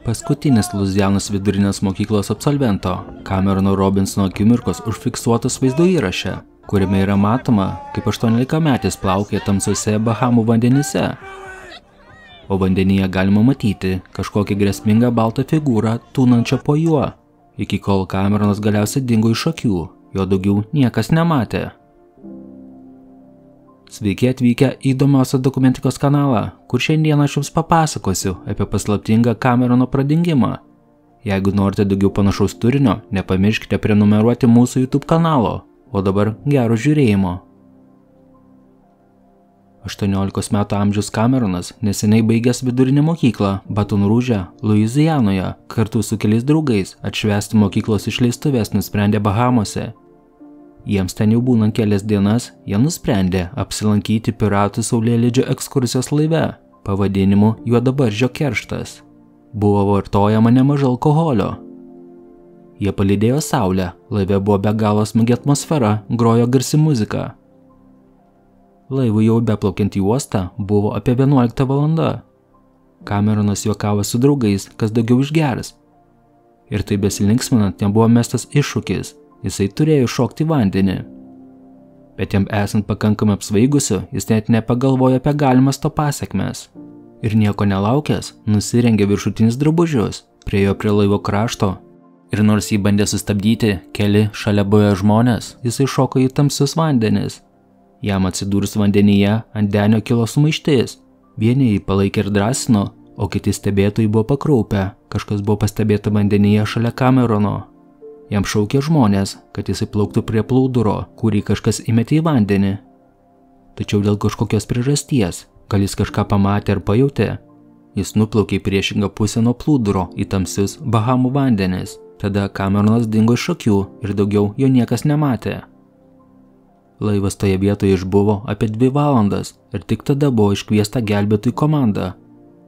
Paskutinis Luizianos vidurinės mokyklos absolvento Camerono Robinsono akimirkos užfiksuotas vaizdo įraše, kuriame yra matoma, kaip 18-metis plaukė tamsiuose Bahamų vandenyse. O vandenyje galima matyti kažkokią grėsmingą baltą figūrą tūnančią po juo, iki kol Cameronas galiausiai dingo iš akių, jo daugiau niekas nematė. Sveiki atvykę į įdomiausią dokumentikos kanalą, kur šiandien aš jums papasakosiu apie paslaptingą Camerono pradingimą. Jeigu norite daugiau panašaus turinio, nepamirškite prenumeruoti mūsų YouTube kanalo, o dabar gero žiūrėjimo. 18 metų amžiaus Cameronas neseniai baigęs vidurinę mokyklą Baton Rouge, Luizianoje, kartu su keliais draugais atšvęsti mokyklos išleistuvės nusprendė Bahamose. Jiems ten jau būnant kelias dienas, jie nusprendė apsilankyti piratų saulėlydžio ekskursijos laive, pavadinimu Juodabaržio kerštas. Buvo vartojama nemažai alkoholio. Jie palydėjo saulę, laive buvo be galo smagi atmosfera, grojo garsi muzika. Laivui jau beplaukiant į uostą buvo apie 11 valanda. Cameronas juokavo su draugais, kas daugiau išgeras. Ir tai besilinksminant jam buvo mestas iššūkis. Jisai turėjo šokti į vandenį. Bet jam esant pakankamai apsvaigusiu, jis net nepagalvojo apie galimas to pasekmes. Ir nieko nelaukęs, nusirengė viršutinius drabužius, priėjo prie laivo krašto. Ir nors jį bandė sustabdyti keli šalia buvę žmonės, jisai šoko į tamsius vandenis. Jam atsidūrus vandenyje ant denio kilo sumaištis. Vieni jį palaikė ir drąsino, o kiti stebėtojai buvo pakraupę. Kažkas buvo pastebėta vandenyje šalia Camerono. Jam šaukė žmonės, kad jis įplauktų prie plūduro, kurį kažkas įmetė į vandenį. Tačiau dėl kažkokios priežasties, gal jis kažką pamatė ar pajautė, jis nuplaukė į priešingą pusę nuo plūduro į tamsius Bahamų vandenis. Tada Cameronas dingo iš akių ir daugiau jo niekas nematė. Laivas toje vietoje išbuvo apie 2 valandas ir tik tada buvo iškviesta gelbėtojų komanda,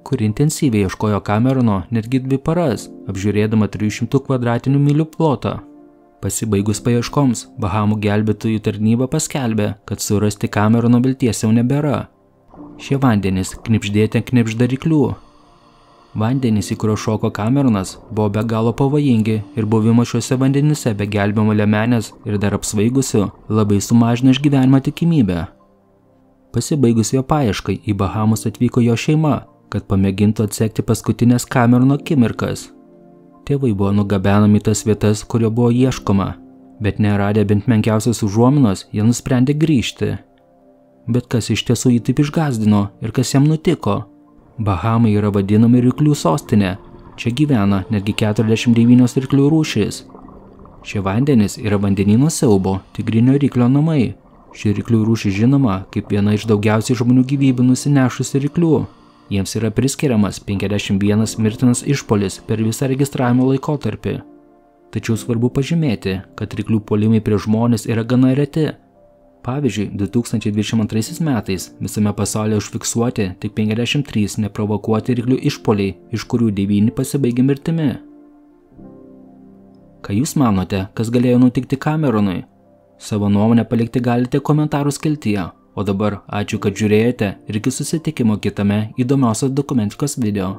kuri intensyviai ieškojo Camerono netgi 2 paras, apžiūrėdama 300 kvadratinių mylių plotą. Pasibaigus paieškoms, Bahamų gelbėtojų tarnyba paskelbė, kad surasti Camerono vilties jau nebėra. Šie vandenys knibždėti ant knibždariklių. Vandenys, į kurio šoko Cameronas, buvo be galo pavojingi ir buvimo šiuose vandenyse be gelbėjimo liemenės ir dar apsvaigusių labai sumažino išgyvenimo tikimybę. Pasibaigus jo paieškai į Bahamus atvyko jo šeima, kad pamėgintų atsekti paskutinės Camerono akimirkas. Tėvai buvo nugabenami į tas vietas, kurio buvo ieškoma, bet neradę bent menkiausios užuominos, jie nusprendė grįžti. Bet kas iš tiesų jį taip išgąsdino ir kas jam nutiko? Bahamai yra vadinami ryklių sostinė. Čia gyvena netgi 49 ryklių rūšys. Šie vandenys yra vandenyno siaubo, tigrinio ryklio namai. Ši ryklių rūšis žinoma kaip viena iš daugiausiai žmonių gyvybių nusinešusių ryklių. Jiems yra priskiriamas 51 mirtinas išpuolis per visą registravimo laikotarpį. Tačiau svarbu pažymėti, kad ryklių puolimai prieš žmones yra gana reti. Pavyzdžiui, 2022 metais visame pasaulyje užfiksuoti tik 53 neprovokuoti ryklių išpuoliai, iš kurių 9 pasibaigė mirtimi. Ką jūs manote, kas galėjo nutikti Cameronui? Savo nuomonę palikti galite komentarų skiltyje. O dabar ačiū, kad žiūrėjote ir iki susitikimo kitame įdomiausios dokumentikos video.